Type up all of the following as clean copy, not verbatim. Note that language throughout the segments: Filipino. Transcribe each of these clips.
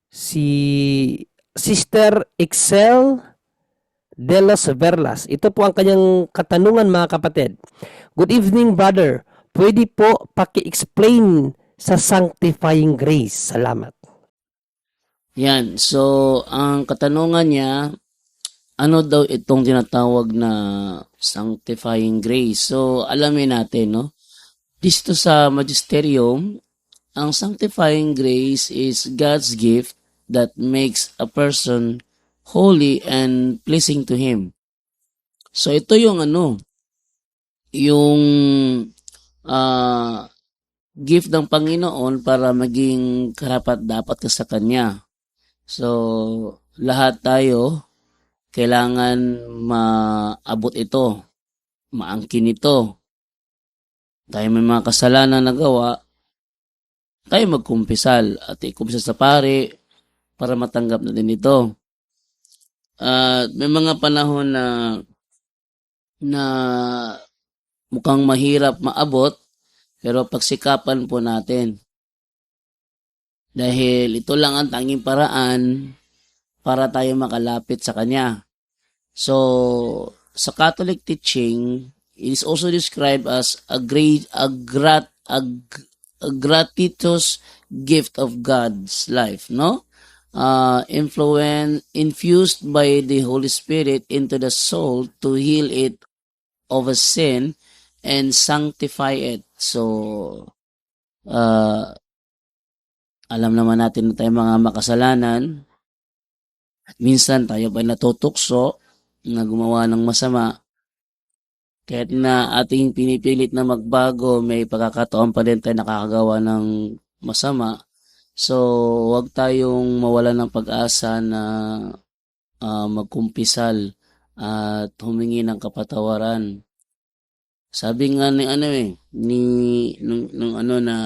si Sister Excel de los Verlas. Ito po ang kanyang katanungan mga kapatid. Good evening, brother. Pwede po paki-explain sa sanctifying grace. Salamat. Yan. So, ang katanungan niya, ano daw itong tinatawag na sanctifying grace? So, alamin natin, no? Dito sa Magisterium, ang sanctifying grace is God's gift that makes a person holy and pleasing to Him. So, ito yung yung ah, gift ng Panginoon para maging karapat-dapat ka sa Kanya. So, lahat tayo kailangan maabot ito, maangkin ito. Tayo may mga kasalanan na gawa, tayo magkumpisal at ikumpisal sa pare para matanggap natin ito. At may mga panahon na mukhang mahirap maabot, pero pagsikapan po natin. Dahil ito lang ang tanging paraan para tayo makalapit sa Kanya. So, sa Catholic teaching, it is also described as a gratuitous gift of God's life, no? Infused by the Holy Spirit into the soul to heal it of a sin and sanctify it. So, uh, alam naman natin na tayo mga makasalanan. Minsan tayo pa natutukso na gumawa ng masama. Kahit na ating pinipilit na magbago, may pagkakataon pa din tayo nakakagawa ng masama. So, huwag tayong mawala ng pag-asa na magkumpisal at humingi ng kapatawaran. Sabi nga nung na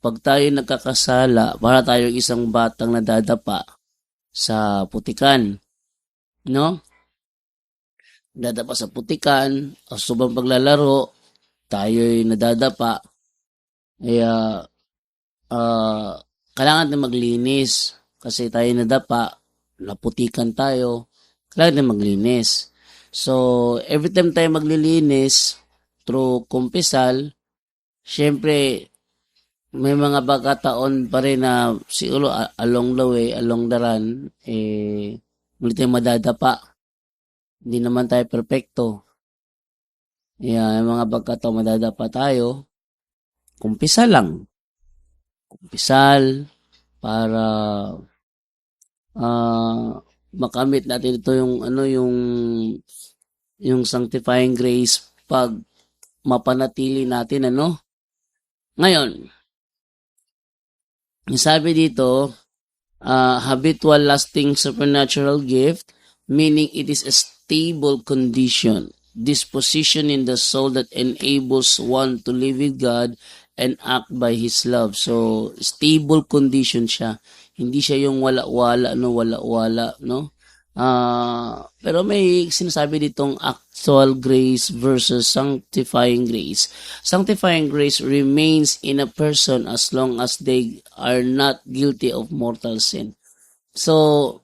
pag tayo nagkakasala, para tayo isang batang nadadapa sa putikan, no? Nadadapa sa putikan, o sobrang paglalaro, tayo'y nadadapa. Kaya, kailangan natin maglinis. Kasi tayo nadapa, naputikan tayo, kailangan natin maglinis. So, every time tayo maglilinis, through kumpisal, syempre, may mga pagkataon pa rin na siguro along the way, along the run, muli tayong madadapa. Hindi naman tayo perfecto. May mga pagkataon madadapa tayo. Kumpisal lang. Kumpisal para makamit natin ito yung sanctifying grace pag mapanatili natin Ngayon, sabi dito, habitual lasting supernatural gift, meaning it is a stable condition, disposition in the soul that enables one to live with God and act by His love. So, stable condition siya. Hindi siya yung wala-wala, no? Pero may sinasabi ditong actual grace versus sanctifying grace. Sanctifying grace remains in a person as long as they are not guilty of mortal sin. So,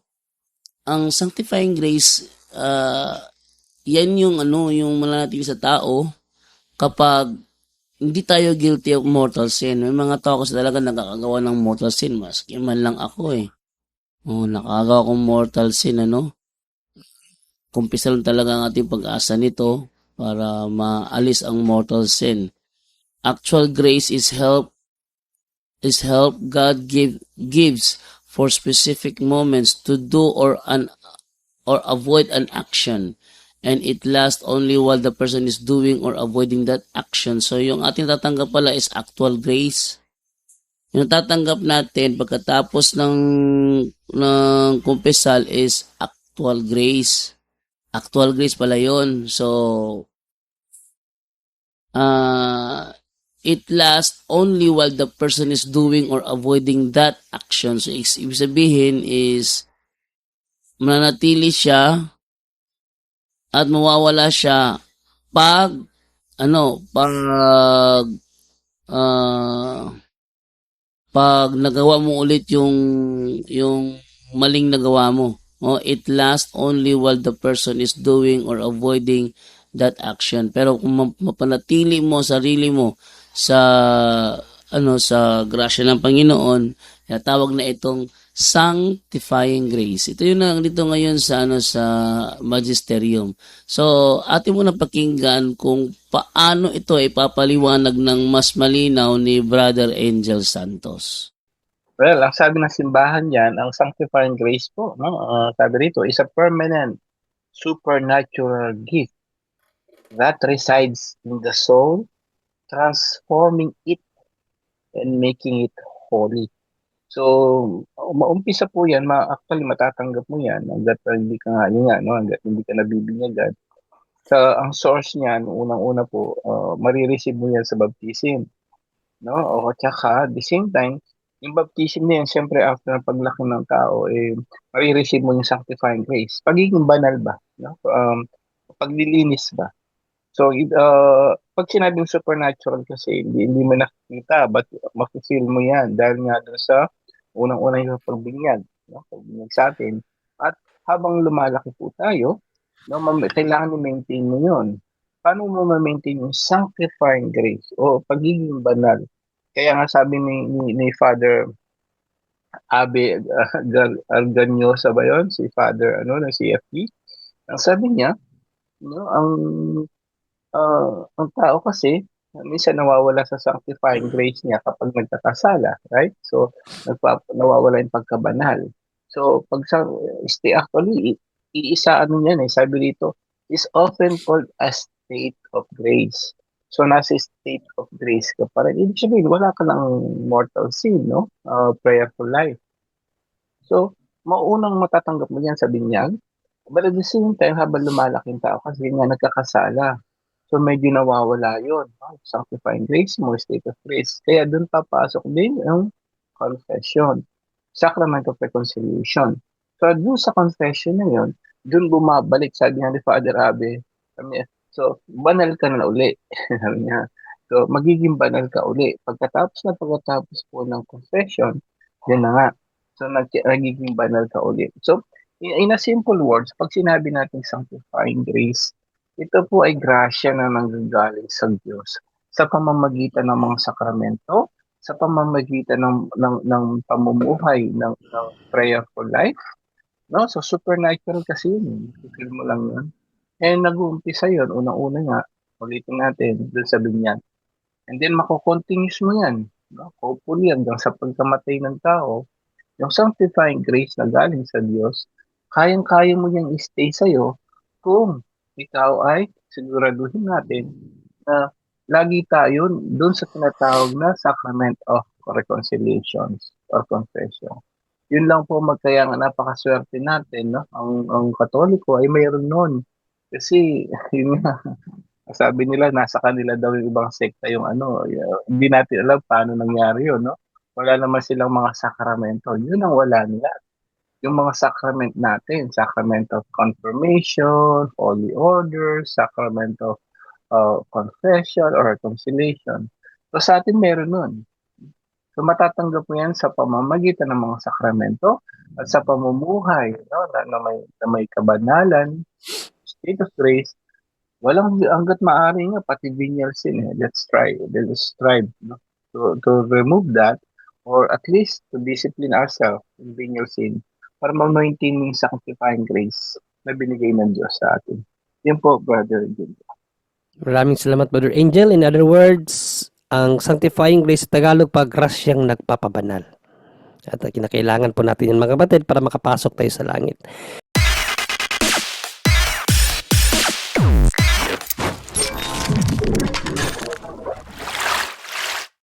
ang sanctifying grace, yan yung mananatili sa tao kapag hindi tayo guilty of mortal sin. May mga tao kasi talaga nakakagawa ng mortal sin. Maski man lang ako nakagawa kong mortal sin, Kumpisa lang talaga ang ating pag-asa nito para maalis ang mortal sin. Actual grace is help God gives for specific moments to do or avoid an action, and it lasts only while the person is doing or avoiding that action. So yung ating tatanggap pala is actual grace. Yung tatanggap natin pagkatapos ng kumpisal is actual grace. Actual grace pala yun. So, it lasts only while the person is doing or avoiding that action. So, ibig sabihin is, mananatili siya at mawawala siya pag, pag, pag nagawa mo ulit yung maling nagawa mo, it lasts only while the person is doing or avoiding that action. Pero kung mapanatili mo sarili mo sa sa grasya ng Panginoon, tawag na itong sanctifying grace. Ito yung dito ngayon sa sa magisterium. So, atin mo na pakinggan kung paano ito ipapaliwanag ng mas malinaw ni Brother Angel Santos. Well, ang sabi ng simbahan diyan, ang sanctifying grace po, no? Sabi rito, is a permanent supernatural gift that resides in the soul, transforming it and making it holy. So, maumpisa po yan, actually matatanggap mo yan hanggat hindi ka nga, yun nga, no? Hanggat hindi ka nabibinyagan. Ang source niyan, unang-una po, marireceive mo yan sa baptism. No? O tsaka, at the same time, yung baptism na yan, siyempre after ng paglaki ng tao, marireceive mo yung sanctifying grace. Pagiging banal ba? No? Paglilinis ba? So, pag sinabing supernatural kasi, hindi mo nakikita, but makifeel mo yan dahil nga doon sa unang-una yung pagbinyag, no? Pagbinyag sa atin. At habang lumalaki po tayo, no, kailangan i-maintain mo yun. Paano mo ma-maintain yung sanctifying grace o pagiging banal? Kaya nga sabi ni Father Abe Arganyosa ba yun? Si Father ng CFP. Ang sabi niya, no, ang tao kasi minsan nawawala sa sanctifying grace niya kapag nagkakasala, right? So nawawala yung pagkabanal. So pag actually iisa yan sabi dito, is often called a state of grace. So nasa state of grace ka pa rin. Ibig sabihin, wala ka ng mortal sin, no? Prayerful life. So, maunang matatanggap mo yan sa binyag. But at the same time, habang lumalaki yung tao, kasi nga nagkakasala. So, medyo nawawala yun. No? Sanctifying grace mo, state of grace. Kaya doon papasok din yung confession. Sacrament of reconciliation. So, doon sa confession na yun, doon bumabalik, sabi nga ni Father Abe, so, banal ka na uli. Sabi niya. So, magiging banal ka uli. Pagkatapos po ng confession, yun na nga. So, nagiging banal ka uli. So, in a simple words, pag sinabi natin sanctifying grace, ito po ay grasya na nanggagaling sa Diyos sa pamamagitan ng mga sakramento, sa pamamagitan ng pamumuhay ng prayerful life. No? So, supernatural kasi yun. Feel mo lang yun. And nag-uumpisa yun, unang-una nga, ulitin natin, doon sa binyag. And then, mako-continuous mo yan. No? Hopefully, hanggang sa pagkamatay ng tao, yung sanctifying grace na galing sa Diyos, kayang-kaya mo yung i-stay sa'yo kung ikaw ay siguraduhin natin na lagi tayo doon sa tinatawag na sacrament of reconciliation or confession. Yun lang po kaya nga napakaswerte natin, no? Ang Katoliko ay mayroon noon. Kasi, yun nga, sabi nila, nasa kanila daw yung ibang sekta yung hindi natin alam paano nangyari yun, no? Wala naman silang mga sakramento. Yun ang wala nila. Yung mga sacrament natin, sacrament of confirmation, holy order, sacrament of confession or reconciliation. So sa atin meron nun. So matatanggap mo yan sa pamamagitan ng mga sakramento at sa pamumuhay, no, na may kabanalan, state of grace. Walang hangga't maaari nga pati venial sin. Let's strive, no, to remove that, or at least to discipline ourselves in venial sin para ma-maintain yung sanctifying grace na binigay ng Diyos sa atin. Yan po, Brother Jim. Maraming salamat, Brother Angel. In other words, ang sanctifying grace sa Tagalog, paggrasyang nagpapabanal. At kinakailangan po natin yan mga kapatid para makapasok tayo sa langit.